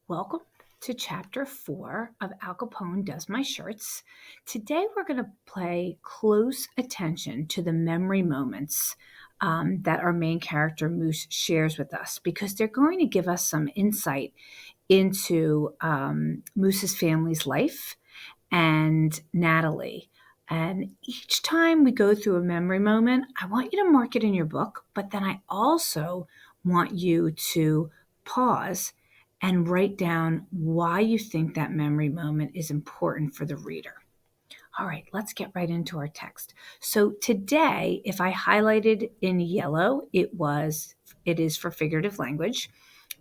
Welcome to chapter 4 of Al Capone Does My Shirts. Today, we're going to pay close attention to the memory moments that our main character, Moose, shares with us because they're going to give us some insight into Moose's family's life and Natalie. And each time we go through a memory moment, I want you to mark it in your book, but then I also want you to pause and write down why you think that memory moment is important for the reader. All right, let's get right into our text. So today, if I highlighted in yellow, it is for figurative language.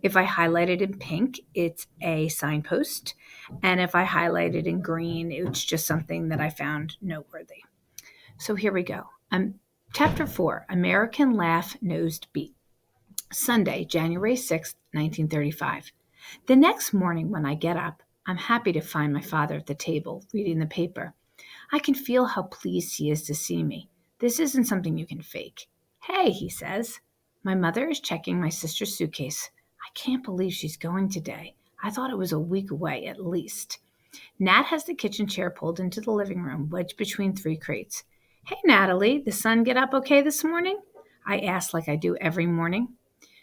If I highlighted in pink, it's a signpost. And if I highlighted in green, it's just something that I found noteworthy. So here we go. Chapter 4, American Laugh Nosed Beat. Sunday, January 6th, 1935. The next morning when I get up, I'm happy to find my father at the table reading the paper. I can feel how pleased he is to see me. This isn't something you can fake. Hey, he says. My mother is checking my sister's suitcase. I can't believe she's going today. I thought it was a week away at least. Nat has the kitchen chair pulled into the living room, wedged between 3 crates. Hey, Natalie, the sun get up okay this morning? I ask like I do every morning.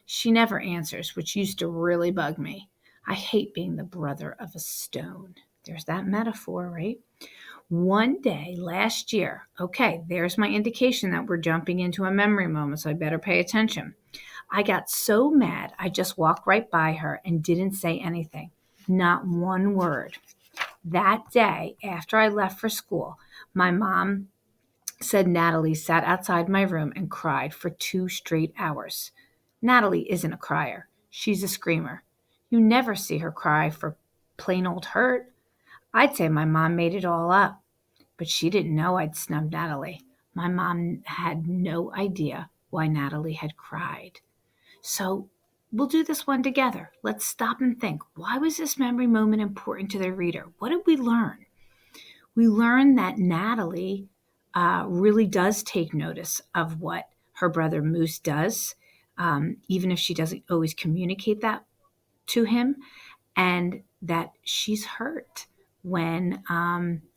She never answers, which used to really bug me. I hate being the brother of a stone. There's that metaphor, right? One day last year, okay, there's my indication that we're jumping into a memory moment, so I better pay attention. I got so mad, I just walked right by her and didn't say anything, not one word. That day, after I left for school, my mom said Natalie sat outside my room and cried for 2 straight hours. Natalie isn't a crier. She's a screamer. You never see her cry for plain old hurt. I'd say my mom made it all up, but she didn't know I'd snubbed Natalie. My mom had no idea why Natalie had cried. So we'll do this one together. Let's stop and think. Why was this memory moment important to the reader? What did we learn? We learned that Natalie really does take notice of what her brother Moose does, even if she doesn't always communicate that to him, and that she's hurt when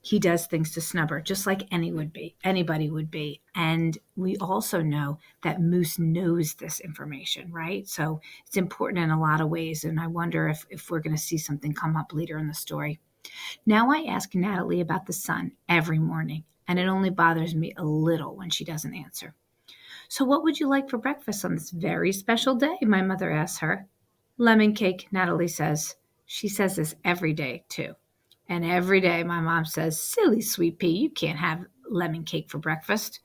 he does things to snub her, just like anybody would be. And we also know that Moose knows this information, right? So it's important in a lot of ways. And I wonder if we're going to see something come up later in the story. Now I ask Natalie about the sun every morning, and it only bothers me a little when she doesn't answer. So what would you like for breakfast on this very special day? My mother asks her. Lemon cake, Natalie says. She says this every day, too. And every day my mom says, silly sweet pea, you can't have lemon cake for breakfast.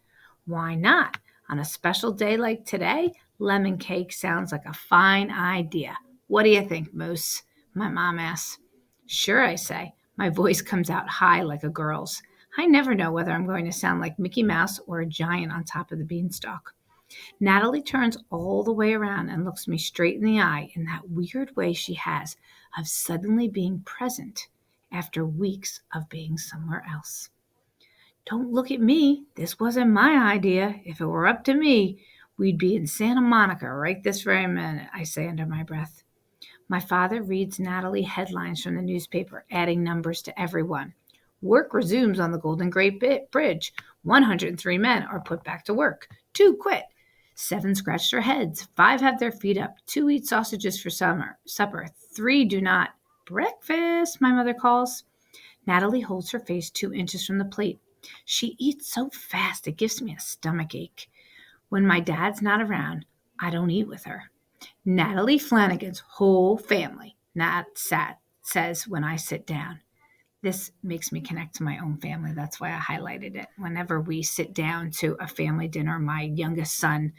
Why not? On a special day like today, lemon cake sounds like a fine idea. What do you think, Moose? My mom asks. Sure, I say. My voice comes out high like a girl's. I never know whether I'm going to sound like Mickey Mouse or a giant on top of the beanstalk. Natalie turns all the way around and looks me straight in the eye in that weird way she has of suddenly being present after weeks of being somewhere else. Don't look at me. This wasn't my idea. If it were up to me, we'd be in Santa Monica right this very minute, I say under my breath. My father reads Natalie headlines from the newspaper, adding numbers to everyone. Work resumes on the Golden Gate Bridge. 103 men are put back to work. 2 quit. 7 scratch their heads. 5 have their feet up. 2 eat sausages for supper. 3 do not. Breakfast, my mother calls. Natalie holds her face 2 inches from the plate. She eats so fast it gives me a stomach ache. When my dad's not around, I don't eat with her. Natalie Flanagan's whole family, Nat says when I sit down. This makes me connect to my own family. That's why I highlighted it. Whenever we sit down to a family dinner, my youngest son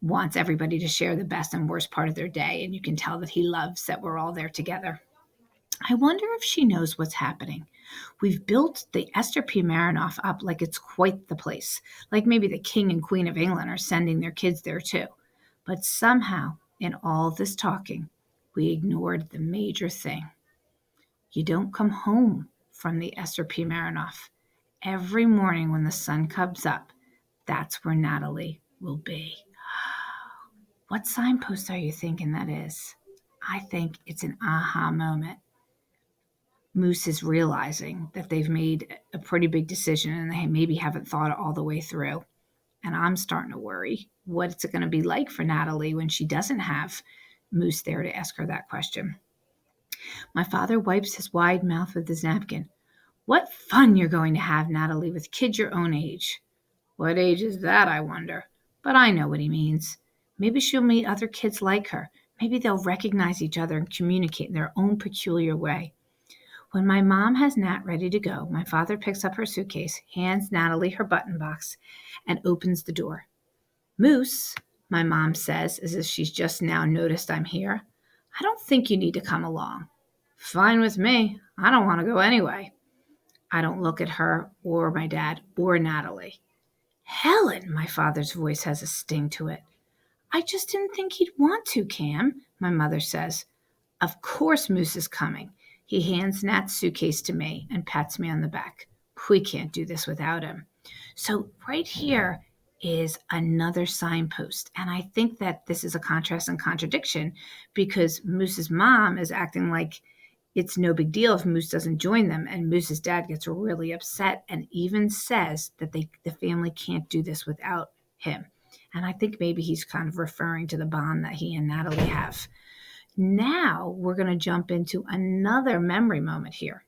wants everybody to share the best and worst part of their day. And you can tell that he loves that we're all there together. I wonder if she knows what's happening. We've built the Esther P. Marinoff up like it's quite the place, like maybe the King and Queen of England are sending their kids there too. But somehow, in all this talking, we ignored the major thing. You don't come home from the Esther P. Marinoff. Every morning when the sun comes up, that's where Natalie will be. What signpost are you thinking that is? I think it's an aha moment. Moose is realizing that they've made a pretty big decision and they maybe haven't thought it all the way through. And I'm starting to worry. What's it going to be like for Natalie when she doesn't have Moose there to ask her that question? My father wipes his wide mouth with his napkin. What fun you're going to have, Natalie, with kids your own age. What age is that, I wonder? But I know what he means. Maybe she'll meet other kids like her. Maybe they'll recognize each other and communicate in their own peculiar way. When my mom has Nat ready to go, my father picks up her suitcase, hands Natalie her button box, and opens the door. Moose, my mom says, as if she's just now noticed I'm here, I don't think you need to come along. Fine with me. I don't want to go anyway. I don't look at her or my dad or Natalie. Helen, my father's voice has a sting to it. I just didn't think he'd want to, Cam, my mother says. Of course Moose is coming. He hands Nat's suitcase to me and pats me on the back. We can't do this without him. So right here is another signpost. And I think that this is a contrast and contradiction because Moose's mom is acting like it's no big deal if Moose doesn't join them. And Moose's dad gets really upset and even says that the family can't do this without him. And I think maybe he's kind of referring to the bond that he and Natalie have. Now we're going to jump into another memory moment here.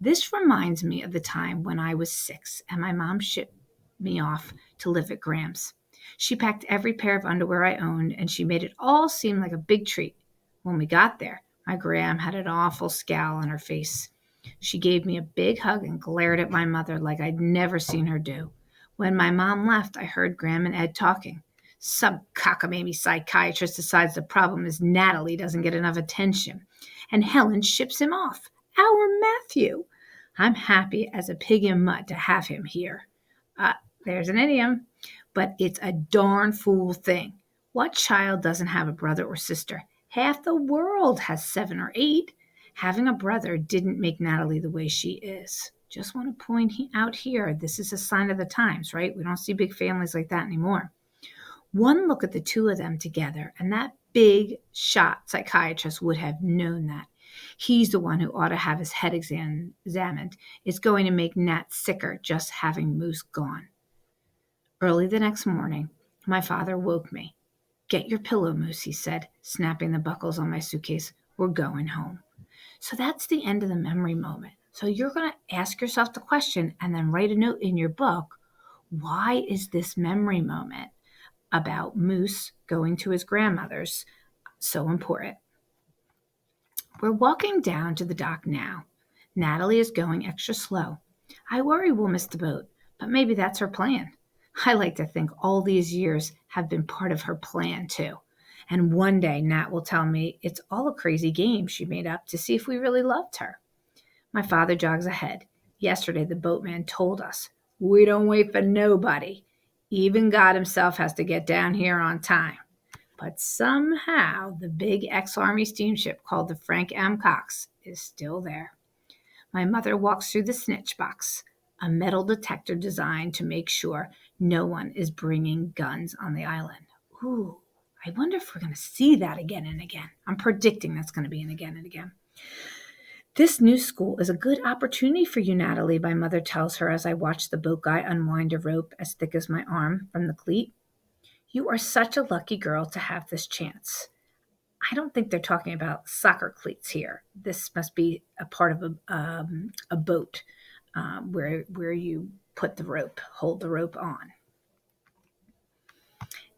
This reminds me of the time when I was 6 and my mom shipped me off to live at Graham's. She packed every pair of underwear I owned and she made it all seem like a big treat. When we got there, my Graham had an awful scowl on her face. She gave me a big hug and glared at my mother like I'd never seen her do. When my mom left, I heard Graham and Ed talking. Some cockamamie psychiatrist decides the problem is Natalie doesn't get enough attention, and Helen ships him off. Our Matthew. I'm happy as a pig in mud to have him here. There's an idiom, but it's a darn fool thing. What child doesn't have a brother or sister? Half the world has 7 or 8. Having a brother didn't make Natalie the way she is. Just want to point out here, this is a sign of the times, right? We don't see big families like that anymore. One look at the two of them together, and that big shot psychiatrist would have known that. He's the one who ought to have his head examined. It's going to make Nat sicker just having Moose gone. Early the next morning, my father woke me. Get your pillow, Moose, he said, snapping the buckles on my suitcase. We're going home. So that's the end of the memory moment. So you're going to ask yourself the question and then write a note in your book. Why is this memory moment about Moose going to his grandmother's so important? We're walking down to the dock now. Natalie is going extra slow. I worry we'll miss the boat, but maybe that's her plan. I like to think all these years have been part of her plan too. And one day Nat will tell me it's all a crazy game she made up to see if we really loved her. My father jogs ahead. Yesterday the boatman told us, we don't wait for nobody. Even God himself has to get down here on time. But somehow the big ex-Army steamship called the Frank M. Cox is still there. My mother walks through the snitch box, a metal detector designed to make sure no one is bringing guns on the island. Ooh, I wonder if we're going to see that again and again. I'm predicting that's going to be an again and again. This new school is a good opportunity for you, Natalie, my mother tells her as I watch the boat guy unwind a rope as thick as my arm from the cleat. You are such a lucky girl to have this chance. I don't think they're talking about soccer cleats here. This must be a part of a boat where you put the rope, hold the rope on.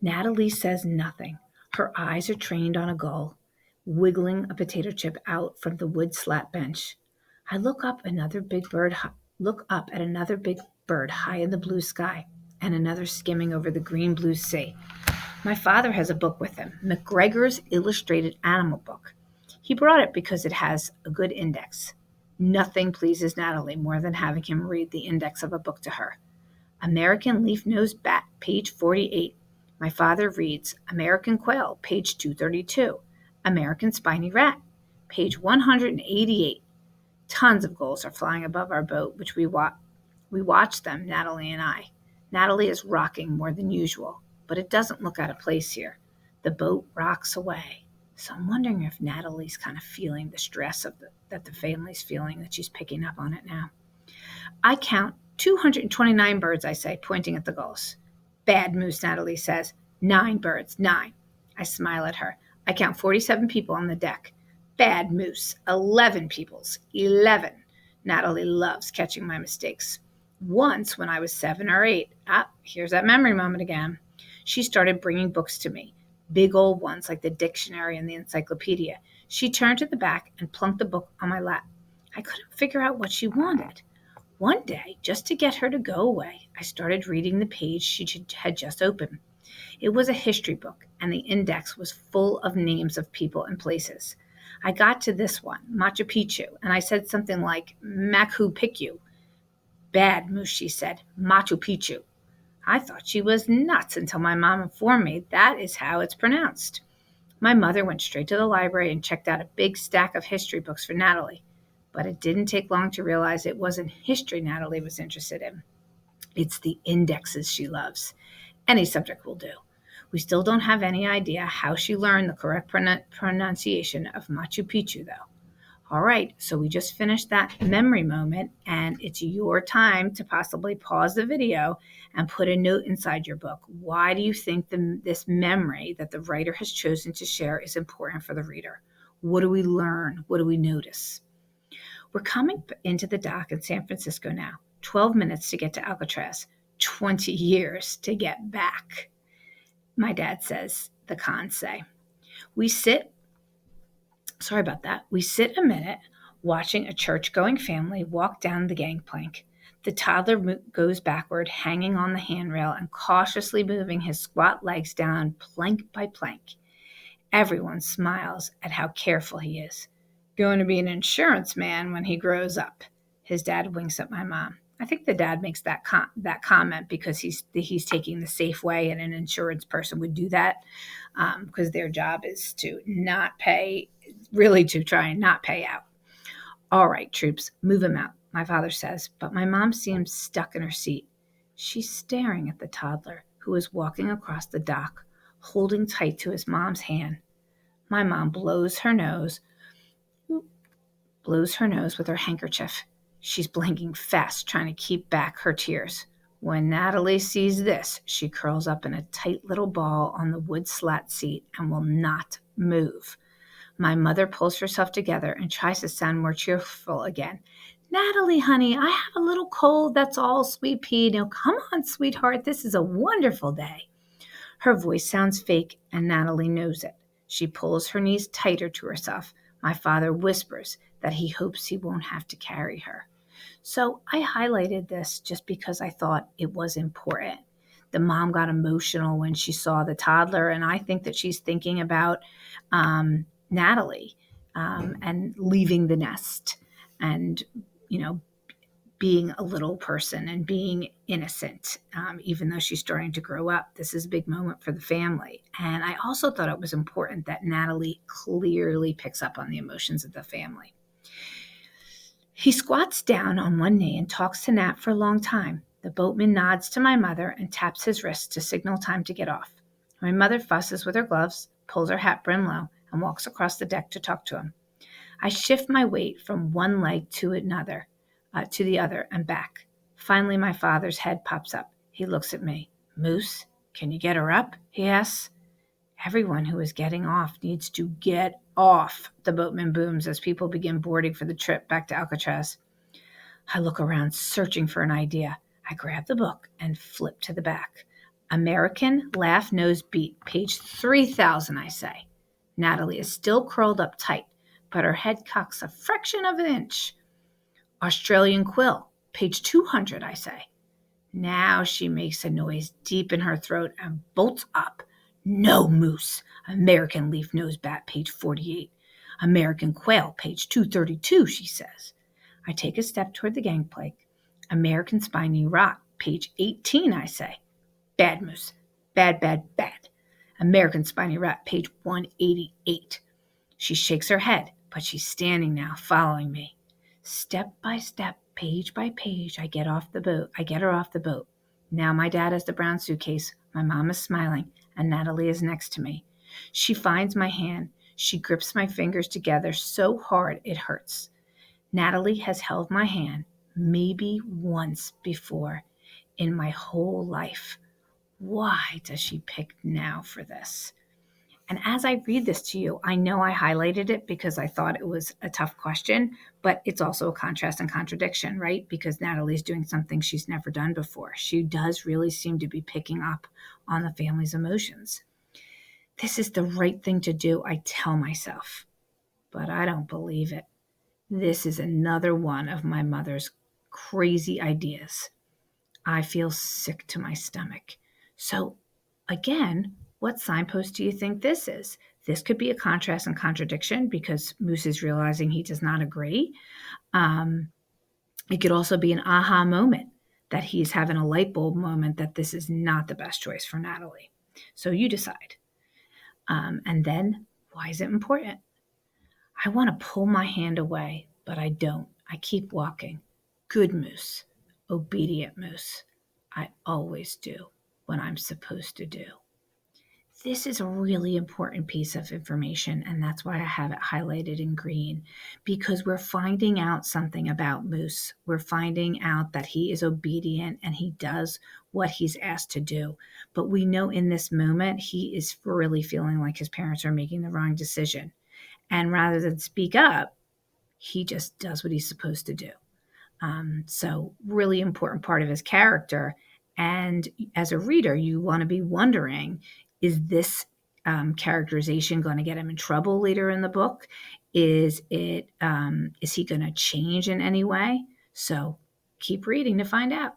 Natalie says nothing. Her eyes are trained on a gull, wiggling a potato chip out from the wood slat bench. I look up at another big bird high in the blue sky, and another skimming over the green blue sea. My father has a book with him, McGregor's Illustrated Animal Book. He brought it because it has a good index. Nothing pleases Natalie more than having him read the index of a book to her. American Leaf-Nosed Bat, page 48. My father reads American Quail, page 232. American Spiny Rat, page 188. Tons of gulls are flying above our boat, which we watch them, Natalie and I. Natalie is rocking more than usual, but it doesn't look out of place here. The boat rocks away. So I'm wondering if Natalie's kind of feeling the stress that the family's feeling, that she's picking up on it now. I count 229 birds, I say, pointing at the gulls. Bad moose, Natalie says. 9 birds, 9. I smile at her. I count 47 people on the deck. Bad moose, 11 peoples, 11. Natalie loves catching my mistakes. Once, when I was 7 or 8, here's that memory moment again. She started bringing books to me, big old ones like the dictionary and the encyclopedia. She turned to the back and plunked the book on my lap. I couldn't figure out what she wanted. One day, just to get her to go away, I started reading the page she had just opened. It was a history book, and the index was full of names of people and places. I got to this one, Machu Picchu, and I said something like Machu Picchu. Bad moose, she said, Machu Picchu. I thought she was nuts until my mom informed me that is how it's pronounced. My mother went straight to the library and checked out a big stack of history books for Natalie. But it didn't take long to realize it wasn't history Natalie was interested in. It's the indexes she loves. Any subject will do. We still don't have any idea how she learned the correct pronunciation of Machu Picchu, though. All right, so we just finished that memory moment, and it's your time to possibly pause the video and put a note inside your book. Why do you think this memory that the writer has chosen to share is important for the reader? What do we learn? What do we notice? We're coming into the dock in San Francisco now. 12 minutes to get to Alcatraz, 20 years to get back, my dad says, the cons say. We sit a minute watching a church-going family walk down the gangplank. The toddler goes backward, hanging on the handrail and cautiously moving his squat legs down plank by plank. Everyone smiles at how careful he is. Going to be an insurance man when he grows up. His dad winks at my mom. I think the dad makes that comment because he's taking the safe way, and an insurance person would do that because their job is to not pay, really to try and not pay out. All right, troops, move him out, my father says, but my mom seems stuck in her seat. She's staring at the toddler who is walking across the dock, holding tight to his mom's hand. My mom blows her nose with her handkerchief. She's blinking fast, trying to keep back her tears. When Natalie sees this, she curls up in a tight little ball on the wood slat seat and will not move. My mother pulls herself together and tries to sound more cheerful again. Natalie, honey, I have a little cold, that's all, sweet pea. Now, come on, sweetheart, this is a wonderful day. Her voice sounds fake, and Natalie knows it. She pulls her knees tighter to herself. My father whispers that he hopes he won't have to carry her. So I highlighted this just because I thought it was important. The mom got emotional when she saw the toddler, and I think that she's thinking about Natalie and leaving the nest and, being a little person and being innocent, even though she's starting to grow up. This is a big moment for the family. And I also thought it was important that Natalie clearly picks up on the emotions of the family. He squats down on one knee and talks to Nat for a long time. The boatman nods to my mother and taps his wrist to signal time to get off. My mother fusses with her gloves, pulls her hat brim low, and walks across the deck to talk to him. I shift my weight from one leg to the other and back. Finally, my father's head pops up. He looks at me. Moose, can you get her up? He asks. Everyone who is getting off needs to get off, the boatman booms as people begin boarding for the trip back to Alcatraz. I look around, searching for an idea. I grab the book and flip to the back. American Laugh Nose Beat, page 3000, I say. Natalie is still curled up tight, but her head cocks a fraction of an inch. Australian Quill, page 200, I say. Now she makes a noise deep in her throat and bolts up. No, Moose. American Leaf Nose Bat, page 48. American Quail, page 232, she says. I take a step toward the gangplank. American Spiny Rock, page 18, I say. Bad Moose. Bad, bad, bad. American Spiny Rat, page 188. She shakes her head, but she's standing now, following me. Step by step, page by page, I get her off the boat. Now my dad has the brown suitcase, my mom is smiling, and Natalie is next to me. She finds my hand. She grips my fingers together so hard it hurts. Natalie has held my hand maybe once before in my whole life. Why does she pick now for this? And as I read this to you, I know I highlighted it because I thought it was a tough question, but it's also a contrast and contradiction, right? Because Natalie's doing something she's never done before. She does really seem to be picking up on the family's emotions. This is the right thing to do, I tell myself, but I don't believe it. This is another one of my mother's crazy ideas. I feel sick to my stomach. So, again, what signpost do you think this is? This could be a contrast and contradiction because Moose is realizing he does not agree. Um, it could also be an aha moment that he's having a light bulb moment that this is not the best choice for Natalie. So you decide. And then, why is it important? I want to pull my hand away, but I don't. I keep walking. Good Moose, obedient Moose. I always do what I'm supposed to do. This is a really important piece of information, and that's why I have it highlighted in green, because we're finding out something about Moose. We're finding out that he is obedient and he does what he's asked to do. But we know in this moment, he is really feeling like his parents are making the wrong decision. And rather than speak up, he just does what he's supposed to do. So, really important part of his character. And as a reader, you want to be wondering, is this characterization going to get him in trouble later in the book? Is he going to change in any way? So, keep reading to find out.